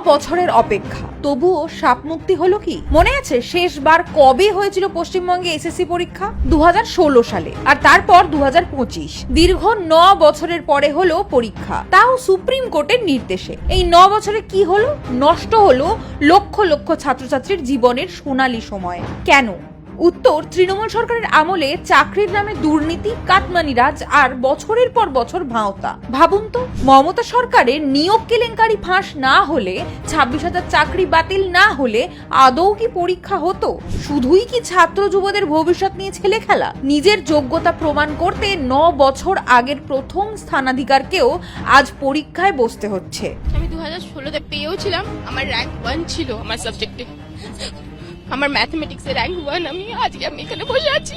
বছরের অপেক্ষা, তবুও সাপ মুক্তি হলো কি? মনে আছে শেষবার কবে হয়েছিল পশ্চিমবঙ্গে এসএসসি পরীক্ষা? 2016 সালে। আর তারপর 2025। দীর্ঘ 9 বছরের পরে হলো পরীক্ষা, তাও সুপ্রিম কোর্টের নির্দেশে। এই 9 বছরে কি হলো? নষ্ট হলো লক্ষ লক্ষ ছাত্রছাত্রীর জীবনের সোনালী সময়। কেন? উত্তর, তৃণমূল সরকারের আমলে চাকরির নামে দুর্নীতি, কাটমানি রাজ আর বছরের পর বছর ভাঁওতা। ভাবুন তো, মমতা সরকারের নিয়োগ কেলেঙ্কারি ফাঁস না হলে, 26,000 চাকরি বাতিল না হলে আদৌ কি পরীক্ষা হতো? শুধুই কি ছাত্র যুবদের ভবিষ্যৎ নিয়ে ছেলে খেলা? নিজের যোগ্যতা প্রমাণ করতে 9 বছর আগের প্রথম স্থানাধিকারকেও আজ পরীক্ষায় বসতে হচ্ছে। আমি 2016-তে পেয়েও ছিলাম, আমার র্যাঙ্ক 1 ছিল আমার সাবজেক্টে, আমার ম্যাথমেটিক্সে র্যাঙ্ক 1। আজকে আমি এখানে বসে আছি,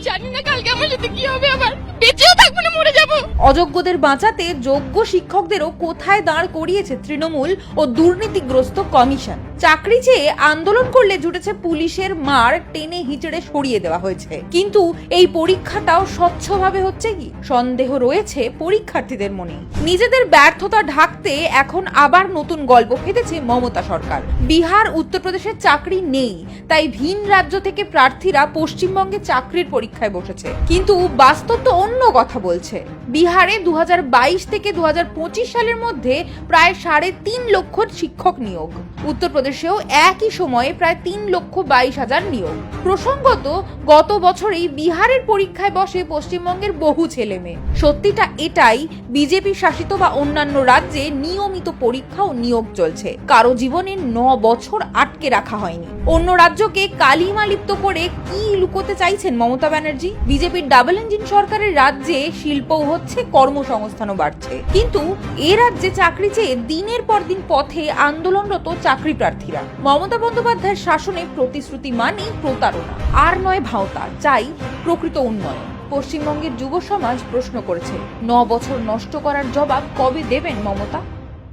জানি না কালকে আমার সাথে কি হবে, আবার বেঁচেও থাকবো না মরে যাবো। অযোগ্যদের বাঁচাতে যোগ্য শিক্ষকদেরও কোথায় দাঁড় করিয়েছে তৃণমূল ও দুর্নীতিগ্রস্ত কমিশন। চাকরি চেয়ে আন্দোলন করলে জুটেছে পুলিশের মার, টেনে হিচড়ে সরিয়ে দেওয়া হয়েছে। কিন্তু এই পরীক্ষাটাও স্বচ্ছভাবে হচ্ছে কি? সন্দেহ রয়েছে পরীক্ষার্থীদের মনে। নিজেদের ব্যর্থতা ঢাকতে এখন আবার নতুন গল্প ফেটেছে মমতা সরকার। বিহার, উত্তরপ্রদেশের চাকরি নেই, তাই ভিন রাজ্য থেকে প্রার্থীরা পশ্চিমবঙ্গে চাকরির পরীক্ষায় বসেছে। কিন্তু বাস্তব তো অন্য কথা বলছে। বিহারে 2022 থেকে 2025 সালের মধ্যে প্রায় 3.5 লক্ষ শিক্ষক নিয়োগ। উত্তরপ্রদেশেও একই সময়ে প্রায় 3,22,000 নিয়োগ। প্রসঙ্গত, গত বছরেই বিহারের পরীক্ষায় বসে পশ্চিমবঙ্গের বহু ছেলে মেয়ে। সত্যিটা এটাই, বিজেপি শাসিত বা অন্যান্য রাজ্যে নিয়মিত পরীক্ষা ও নিয়োগ চলছে। কারো জীবনে 9 বছর আটকে রাখা হয়নি। অন্য রাজ্যকে কালিমা লিপ্ত করে কি লুকোতে চাইছেন মমতা ব্যানার্জি? বিজেপির ডাবল ইঞ্জিন সরকারের রাজ্যে শিল্পও হচ্ছে, কর্মসংস্থানও বাড়ছে, কিন্তু এ রাজ্যে চাকরি চেয়ে দিনের পর দিন পথে আন্দোলনরত চাকরি প্রার্থীরা। মমতা বন্দ্যোপাধ্যায়ের শাসনে প্রতিশ্রুতি মানেই প্রতারণা, আর নয় ভাঁওতা। চাই প্রকৃত উন্নয়ন। পশ্চিমবঙ্গের যুব সমাজ প্রশ্ন করেছে, 9 বছর নষ্ট করার জবাব কবে দেবেন মমতা?